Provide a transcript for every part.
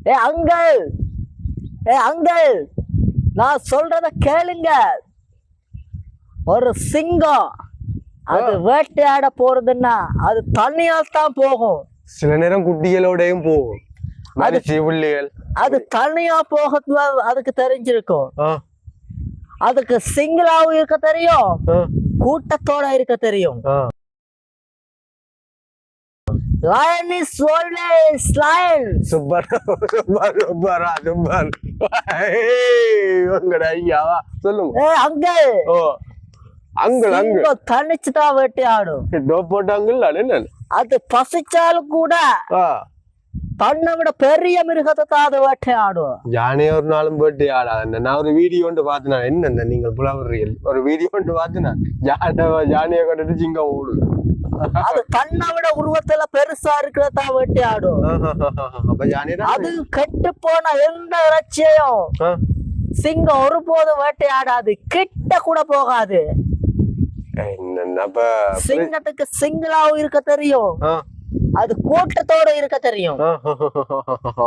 ஏ uncle, ஏ uncle, நான் சொல்றத கேளுங்க. ஒரு சிங்கம் அது வேட்டையாட போறதுன்னா அது தனியால் தான் போகும். சில நேரம் குட்டிகளோடையும் போகும். அது தனியா போகிறது அதுக்கு தெரிஞ்சிருக்கும். அதுக்கு சிங்கிளாவும் இருக்க தெரியும், கூட்டத்தோட இருக்க தெரியும். Lion is always lion. Super super super super. உங்கட ஐயாவா சொல்லுங்க. ஏ அங்கிள், ஓ அங்கிள் அங்கிள் தனிச்சுதான் வேட்டையாடும். டோப்போட்ட அங்கிள் என்ன அது பசிச்சாலும் கூட தன்னை விட பெரிய மிருகத்தை தான் அது வேட்டையாடும். யானைய ஒரு நாளும் வேட்டையாடாது. நான் ஒரு வீடியோ ஒன்று பார்த்தேன். என்ன நீங்கள் புலவர்கள் ஒரு வீடியோ ஒன்று பார்த்தேன். யானையை கண்டுட்டு சிங்கம் ஓடுது. அது தன்னை விட உருவத்துல பெருசா இருக்கிறதா வேட்டையாடும். அது கெட்டு போன எந்த இறைச்சியையும் சிங்கம் ஒருபோதும் வேட்டையாடாது, கிட்ட கூட போகாது. சிங்கத்துக்கு சிங்களாவும் இருக்க தெரியும், அது கூட்டத்தோட இருக்க தெரியும்.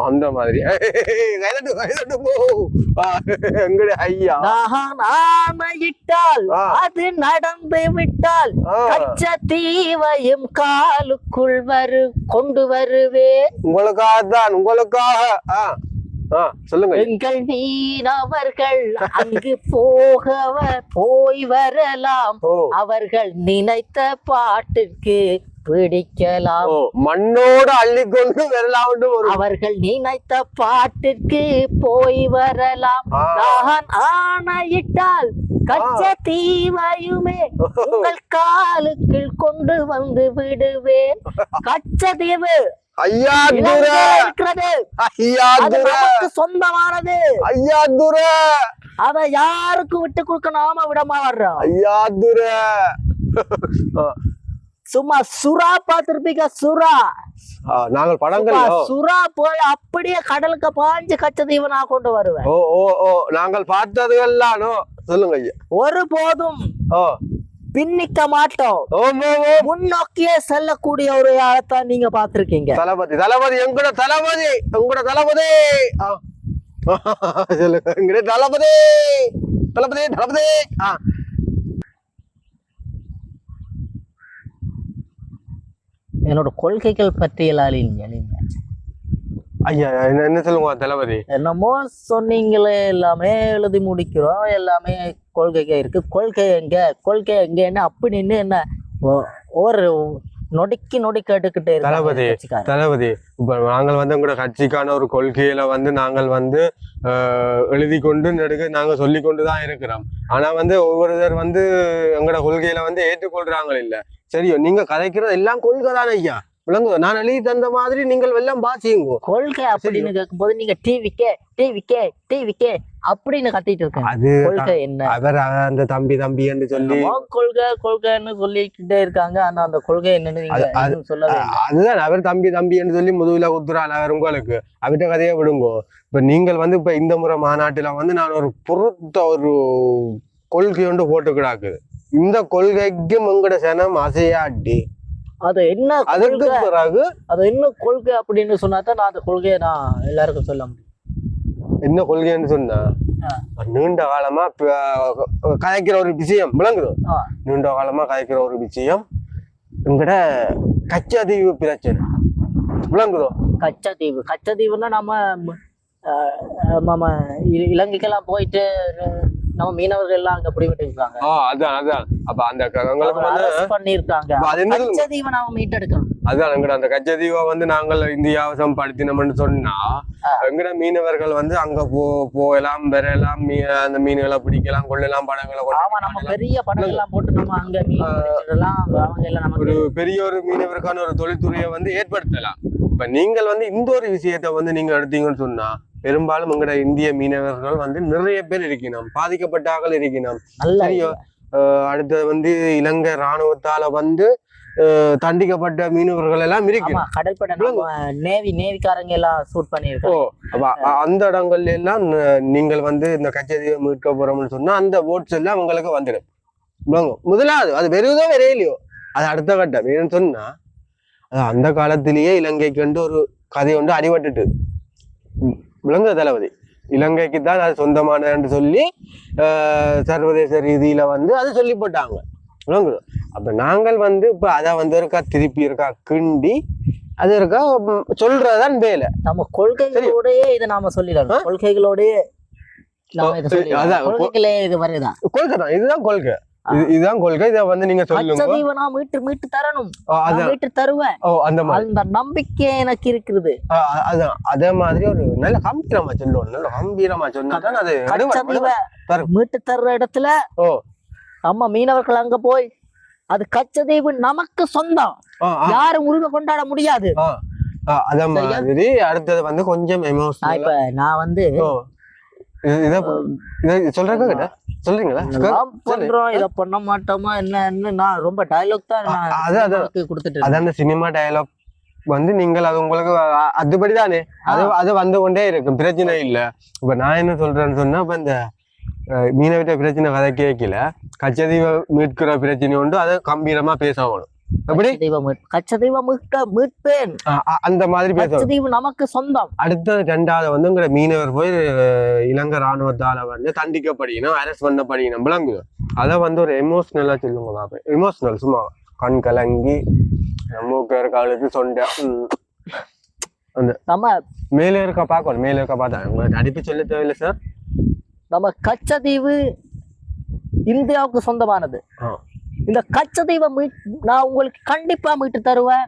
அந்த மாதிரி ஆணையிட்டால் அது நடந்து விட்டால் கச்சத்தீவையும் காலுக்குள் கொண்டு வருவேன். உங்களுக்காகத்தான், உங்களுக்காக சொல்லுங்க. எங்கள் மீனவர்கள் அங்கு போய் வரலாம், அவர்கள் நினைத்த பாட்டுக்கு பிடிக்கலாம். மண்ணோடு அள்ளிக்கொண்டு வரலாம். அவர்கள் நினைத்த பாட்டிற்கு போய் வரலாம். நான் ஆணையிட்டால் கச்சத்தீவையுமே உங்கள் காலுக்குள் கொண்டு வந்து விடுவேன். கச்சத்தீவு சொந்தமானது. அதை யாருக்கும் விட்டு கொடுக்க நாம விட மாட்டோம். சும்மா சுறா பார்த்திருப்பீங்க, சுறா. நாங்கள் படங்கள் சுறா போய் அப்படியே கடலுக்கு பாஞ்சு கச்சத்தீவு நான் கொண்டு வருவேன். நாங்கள் பார்த்ததுலாம் சொல்லுங்க ஐயா. ஒருபோதும் பின்னிக்க மாட்டோம், முன்னோக்கியே செல்லக்கூடிய ஒரு ஆளத்தான் நீங்க பாத்திருக்கீங்க. தளபதி தளபதி எங்கூட தளபதி, உங்களோட தளபதி சொல்லுங்க. எங்கட தளபதி தளபதி தளபதி. என்னோட கொள்கைகள் பற்றியலால் ஐயா என்ன சொல்லுங்க தளபதி. என்னமோ சொன்னீங்களே, எல்லாமே எழுதி முடிக்கிறோம், எல்லாமே கொள்கை இருக்கு. கொள்கை எங்கன்னு அப்படின்னு என்ன ஒரு நொடிக்கு கேட்டுக்கிட்டே இருக்கு. தளபதி தளபதி இப்ப நாங்கள் வந்து உங்களோட கட்சிக்கான ஒரு கொள்கையில வந்து நாங்கள் வந்து எழுதி கொண்டு நெடுக்க நாங்க சொல்லி கொண்டுதான் இருக்கிறோம். ஆனா வந்து ஒவ்வொருத்தர் வந்து எங்களோட கொள்கையில வந்து ஏற்றுக்கொள்றாங்க இல்ல. சரியோ, நீங்க கதைக்கிறது எல்லாம் கொள்கை தானே ஐயா, விளங்குதோ? நான் எழுதி தந்த மாதிரி நீங்கள் எல்லாம் பாசிங்க. கொள்கை அப்படின்னு கேட்கும் போது நீங்க டிவிக்கே அப்படின்னு கத்திட்டு இருக்காங்க. அது கொள்கை என்ன? அவர் அந்த தம்பி என்று சொல்லி கொள்கைன்னு சொல்லிக்கிட்டே இருக்காங்க. ஆனா அந்த கொள்கை என்னன்னு நீங்க சொல்லவே இல்லை. அதுதான் அவர் தம்பி என்று சொல்லி முதுகுல குத்துறாள் அவர். உங்களுக்கு அவர்கிட்ட கதையை விடுங்கோ. இப்ப நீங்கள் வந்து இப்ப இந்த முறை மாநாட்டுல வந்து நான் ஒரு பொருத்த ஒரு கொள்கை ஒன்று போட்டுக்கிடாக்குது. இந்த கொள்கைக்கும் உங்களோட சனம் அசையாட்டி அது என்ன, அதற்கு பிறகு அது என்ன கொள்கை அப்படின்னு சொன்னாதான் நான் அந்த கொள்கையை நான் எல்லாருக்கும் சொல்ல முடியும். என்ன கொள்கைன்னு சொன்னா, நீண்ட காலமா கதைக்கிற ஒரு விஷயம் விளங்குது. நீண்ட காலமா கதைக்கிற ஒரு விஷயம் எங்கட கச்சத்தீவு பிரச்சனை விளங்குதோ? கச்சத்தீவுன்னா நம்ம இலங்கைக்கெல்லாம் போயிட்டு நம்ம மீனவர்கள் எல்லாம் அங்க பிடிவிட்டு இருக்காங்க. அதான் அப்ப அந்த பண்ணிருக்காங்க. கச்சத்தீவை நாம மீட்டெடுக்கணும். அதான் எங்கட அந்த கச்சத்தீவை வந்து நாங்கள் இந்தியாவசம் படுத்தினோம்னு சொன்னா எங்கட மீனவர்கள் வந்து அங்க போகலாம், வரலாம், அந்த மீன்களை பிடிக்கலாம், கொள்ளலாம், படங்களை நம்ம பெரிய படங்கள் எல்லாம் போட்டு நம்ம அங்க மீன் ஒரு பெரிய ஒரு மீனவருக்கான ஒரு தொழில்துறையை வந்து ஏற்படுத்தலாம். இப்ப நீங்கள் வந்து இந்த ஒரு விஷயத்த வந்து நீங்க எடுத்தீங்கன்னு சொன்னா பெரும்பாலும் எங்கட இந்திய மீனவர்கள் வந்து நிறைய பேர் இருக்கணும், பாதிக்கப்பட்டார்கள் இருக்கணும். சரியோ, அடுத்தது வந்து இலங்கை இராணுவத்தால வந்து தண்டிக்கப்பட்ட மீனவர்கள் எல்லாம் இருக்கணும். கடற்படை நேவிக்காரங்க எல்லாம் ஷூட் பண்ணிருக்கோம். அந்த இடங்கள்ல எல்லாம் நீங்கள் வந்து இந்த கச்சத்தீவை மீட்க போறோம்னு சொன்னா அந்த போட்ஸ் எல்லாம் உங்களுக்கு வந்துடும். முதலாவது அது வெறுதோ வரையிலையோ அது அடுத்த கட்டம் ஏன்னு சொன்னா அந்த காலத்திலேயே இலங்கைக்கு வந்து ஒரு கதை ஒன்று அடிபட்டுட்டு விளங்குற தளபதி இலங்கைக்கு தான் அது சொந்தமானன்னு சொல்லி சர்வதேச ரீதியில வந்து அதை சொல்லி போட்டாங்க விளங்குது. அப்ப நாங்கள் வந்து இப்ப அதை வந்து இருக்கா திருப்பி இருக்கா கிண்டி அது இருக்கா சொல்றதுதான் வேலை. நம்ம கொள்கைகளோடயே இதை நாம சொல்லிடலாம். கொள்கைகளோடயே இது வருதான் கொள்கை தான். இதுதான் கொள்கை. இதுதான் கொள்கை. இதை வந்து நீங்க சொல்லுங்க. நான் மீட்டு தரணும், மீட்டு தருவேன். அந்த நம்பிக்கை எனக்கு இருக்குது. அதான் அதே மாதிரி ஒரு நல்ல கம்பீரமா சொல்லணும். நல்ல கம்பீரமா சொன்னாதான் அது மீட்டு தர்ற இடத்துல நம்ம மீனவர்கள் அங்க போய் அது கச்சதீவு நமக்கு சொந்தம், யாரும் உரிமை கொண்டாட முடியாது. அதே மாதிரி அடுத்தது வந்து கொஞ்சம் எமோஷனல். இப்ப நான் வந்து சொல்றேன் சொல்றீங்களா பண்றோம் இத பண்ண மாட்டோமா என்ன நான் ரொம்ப டயலாக் தான் கொடுத்துட்டு அதான் சினிமா டயலாக் வந்து நீங்கள் அது உங்களுக்கு அதுபடிதானே அது வந்து கொண்டே இருக்கும், பிரச்சனை இல்ல. இப்ப நான் என்ன சொல்றேன்னு சொன்னா இப்ப இந்த மீனவிட்ட பிரச்சனை கதை கேட்கல, கச்சதீவை மீட்கிற பிரச்சனை உண்டு, அதை கம்பீரமா பேசணும். மீட்பேன் அந்த மாதிரி பேசணும், நமக்கு சொந்தம். அடுத்தது ரெண்டாவது வந்து உங்க மீனவர் போய் இலங்கை ராணுவத்தால வந்து தண்டிக்கப்படிக்கணும், அரெஸ்ட் பண்ணப்படிக்கணும் விளங்குது. அதை வந்து ஒரு எமோஷனலா சொல்லுங்க பாப்பேன். எமோஷனல் சும்மா கண் கலங்கி மூக்க காலத்து சொண்ட அந்த நம்ம மேல இருக்க பார்க்கணும். மேல இருக்க பார்த்தா உங்களுக்கு அடிப்பு சொல்ல தேவையில்லை சார். நம்ம கச்சதீவு இந்தியாவுக்கு சொந்தமானது. இந்த கச்சதீவை நான் உங்களுக்கு கண்டிப்பா மீட்டு தருவேன்.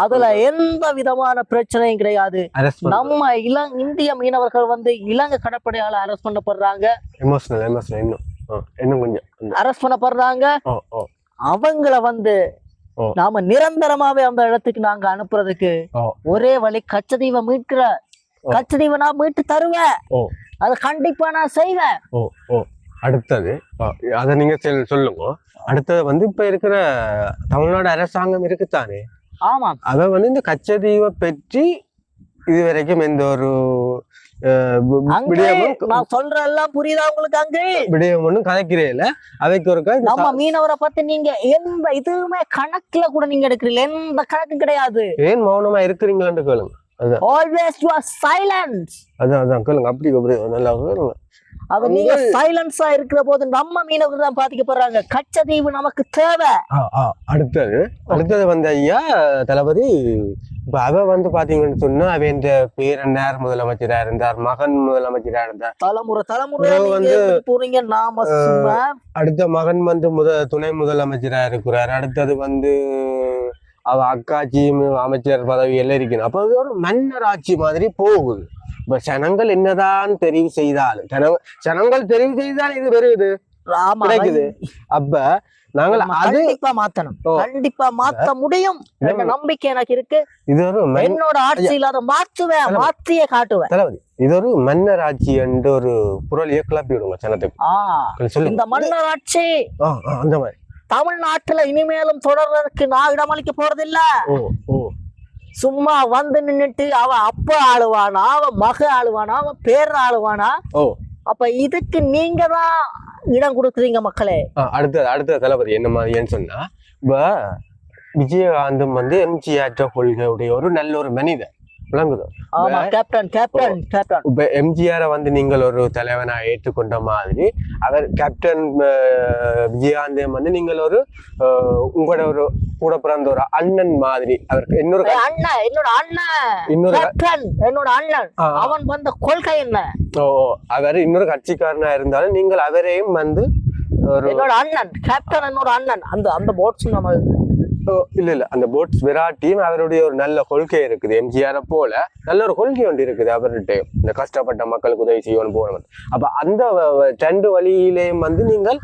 அதுல எந்த விதமான பிரச்சனையும் கிடையாது. நம்ம இந்திய மீனவர்கள் வந்து இலங்கை கடற்படையால அரெஸ்ட் பண்ணப்படுறாங்க, அரெஸ்ட் பண்ணப்படுறாங்க. அவங்கள வந்து நாம நிரந்தரமாவே அந்த இடத்துக்கு நாங்க அனுப்புறதுக்கு ஒரே வழி கச்சதீவை மீட்கிற, கச்சதீவை நான் மீட்டு தருவேன், அதை கண்டிப்பா நான் செய்வேன். அடுத்தது அதை நீங்க சொல்லுங்க. அடுத்தது வந்து இப்ப இருக்கிற தமிழ்நாடு அரசாங்கம் இருக்குத்தானே, ஆமா, அத வந்து இந்த கச்சதீவை பற்றி இதுவரைக்கும் எந்த ஒரு நான் சொல்ற எல்லாம் புரியுதா உங்களுக்கு? அங்க விடயம் ஒண்ணும் கதைக்கிறேன். அவைக்கு ஒரு நம்ம மீனவரை பார்த்து நீங்க எந்த இதுவுமே கணக்குல கூட நீங்க எடுக்கிறீங்க, எந்த கணக்கு கிடையாது. ஏன் மௌனமா இருக்கிறீங்களான்னு கேளுங்க. Always you are silence. அதான் கேளுங்க. அப்படி நல்லா கேளுங்க. அது நீங்க சைலன்ஸா இருக்கிற போது நம்ம மீனவர்கள் தான் பாதிக்கப்படுறாங்க. கச்சதீவு நமக்கு தேவை. அடுத்தது வந்து ஐயா தளபதி, இப்ப அவ வந்து பாத்தீங்கன்னு சொன்னா அவ இந்த பேரண்டார் முதலமைச்சரா இருந்தார், மகன் முதலமைச்சரா இருந்தார், தலைமுறை வந்து போறீங்க. நாம அடுத்த மகன் வந்து துணை முதலமைச்சரா இருக்கிறார். அடுத்தது வந்து அவ அக்காட்சியும் அமைச்சர் பதவி எல்லாம் இருக்கணும். அப்ப அது ஒரு மன்னர் ஆட்சி மாதிரி போகுது. இப்ப ஜனங்கள் என்னதான் தெரிவு செய்தாலும் ஜனங்கள் தெரிவு செய்தால் இது வருது கிடைக்குது. அப்ப நாங்கள் கண்டிப்பா மாத்தணும், கண்டிப்பா மாத்த முடியும் என்ற நம்பிக்கை எனக்கு இருக்கு. இது ஒரு என்னோட ஆட்சியில் அதை மாற்றுவேன், மாற்றியே காட்டுவேன். தளபதி, இது ஒரு மன்னர் ஆட்சி என்று ஒரு புரளியை கிளப்பி விடுங்க ஜனத்துக்கு. இந்த மன்னர் ஆட்சி அந்த மாதிரி தமிழ்நாட்டுல இனிமேலும் தொடர்றதுக்கு நான் இடமளிக்க போறதில்ல. சும்மா வந்து நின்னுட்டு அவ அப்ப ஆளுவானா, அவ மக ஆளுவானா, அவ பேர் ஆளுவானா? அப்ப இதுக்கு நீங்க தான் இடம் கொடுக்குறீங்க மக்களே. அடுத்த தளபதி என்ன மாதிரின்னு சொன்னா, இப்ப விஜயகாந்தும் வந்து எம்ஜிஆர் கொள்கையுடைய ஒரு நல்ல ஒரு மனிதன் விளங்குது. இப்ப எம்ஜிஆரை வந்து நீங்கள் ஒரு தலைவனா ஏற்றுக்கொண்ட மாதிரி அவர் கேப்டன் விஜயகாந்த் வந்து நீங்கள் ஒரு உங்களோட ஒரு கூட பிறந்த ஒரு அண்ணன் மாதிரி. அவருக்கு என்னோட அண்ணன் அவன் வந்த கொள்கை என்ன? அவர் இன்னொரு கட்சிக்காரனா இருந்தாலும் நீங்கள் அவரையும் வந்து என்னோட அண்ணன் கேப்டன், என்னோட அண்ணன். அந்த போட்ஸ் நம்ம இல்ல அந்த போட்ஸ் விராட்டியும் அவருடைய ஒரு நல்ல கொள்கை இருக்குது. எம்ஜிஆரை போல நல்ல ஒரு கொள்கை ஒன்று இருக்குது அவர்கிட்ட, இந்த கஷ்டப்பட்ட மக்களுக்கு உதவி செய்யணும் போனவன். அப்ப அந்த ரெண்டு வழியிலேயும் வந்து நீங்கள்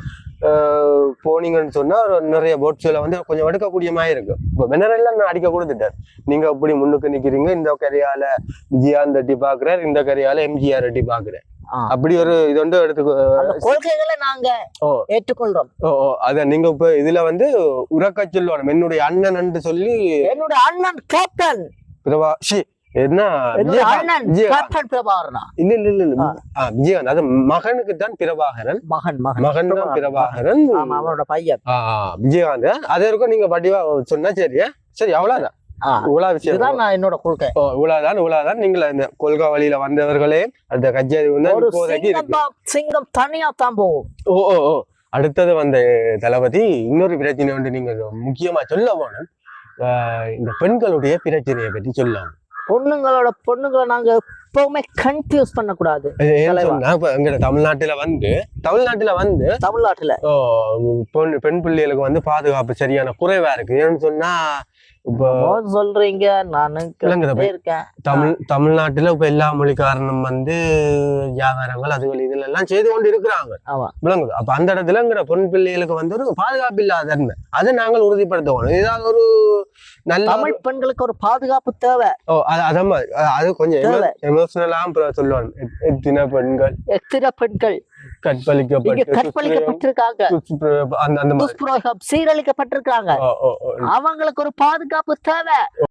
போனீங்கன்னு சொன்னா நிறைய போட்ஸ்ல வந்து கொஞ்சம் எடுக்கக்கூடிய மாதிரி இருக்கு. இப்போ வெனரெல்லாம் நான் அடிக்க கொடுத்துட்டேன். நீங்க அப்படி முன்னுக்கு நிக்கிறீங்க, இந்த கரையால விஜயகாந்த் அடி பாக்குறாரு, இந்த கரையால எம்ஜிஆர் அடி பாக்குறேன். அப்படி ஒரு இது வந்து கொள்கைகளை நாங்க ஏற்றுக்கொள்றோம். அத நீங்க இப்ப இதுல வந்து உறக்க சொல்லணும், என்னுடைய அண்ணன் என்று சொல்லி. என்னுடைய அண்ணன் கேப்டன் என்ன விஜயகாந்த், அது மகனுக்கு தான் பிரபாகரன், மகன் தான் பிரபாகரன், அவரோட பையன் விஜயகாந்த். அதே இருக்கும். நீங்க வடிவா சொன்னா சரியா? சரி, அவ்வளவுதான். இவ்வளவு விஷயம் இதுதான் நான் என்னோட கொள்கை. இவ்வளவுதான் நீங்கள் இந்த கொள்கை வழியில வந்தவர்களே அந்த கட்சி வந்து ஒரு இப்போதைக்கு இருக்கு. சிங்கம் தனியா தான் போகும். ஓ அடுத்தது வந்த தளபதி இன்னொரு பிரச்சனை வந்து நீங்க முக்கியமா சொல்ல போனோம், இந்த பெண்களுடைய பிரச்சனையை பற்றி சொல்லலாம். பொண்ணுங்களை நாங்க எப்பவுமே கன்ஃபியூஸ் பண்ணக்கூடாது. எங்க தமிழ்நாட்டுல பெண் பிள்ளைகளுக்கு வந்து பாதுகாப்பு சரியான குறைவா இருக்கு. ஏன்னு சொன்னா இப்போ சொல்றீங்க, நானு இருக்கேன் தமிழ்நாட்டுல இப்ப எல்லா மொழிக்காரனும் வந்து வியாபாரங்கள் அதுகள் இதுல எல்லாம் செய்து கொண்டு இருக்கிறாங்க. விளங்குது. அப்ப அந்த இடத்துல எங்கட பெண் பிள்ளைகளுக்கு வந்து ஒரு பாதுகாப்பு இல்லாத தன்மை அதை நாங்கள் உறுதிப்படுத்தணும். ஏதாவது ஒரு நல்ல தமிழ் பெண்களுக்கு ஒரு பாதுகாப்பு தேவை. அது கொஞ்சம் எமோஷனலா சொல்லுவாங்க. எத்தனை பெண்கள் கற்பழிக்கப்பட்டிருக்காங்க, சீரழிக்கப்பட்டிருக்காங்க. அவங்களுக்கு ஒரு பாதுகாப்பு தேவை.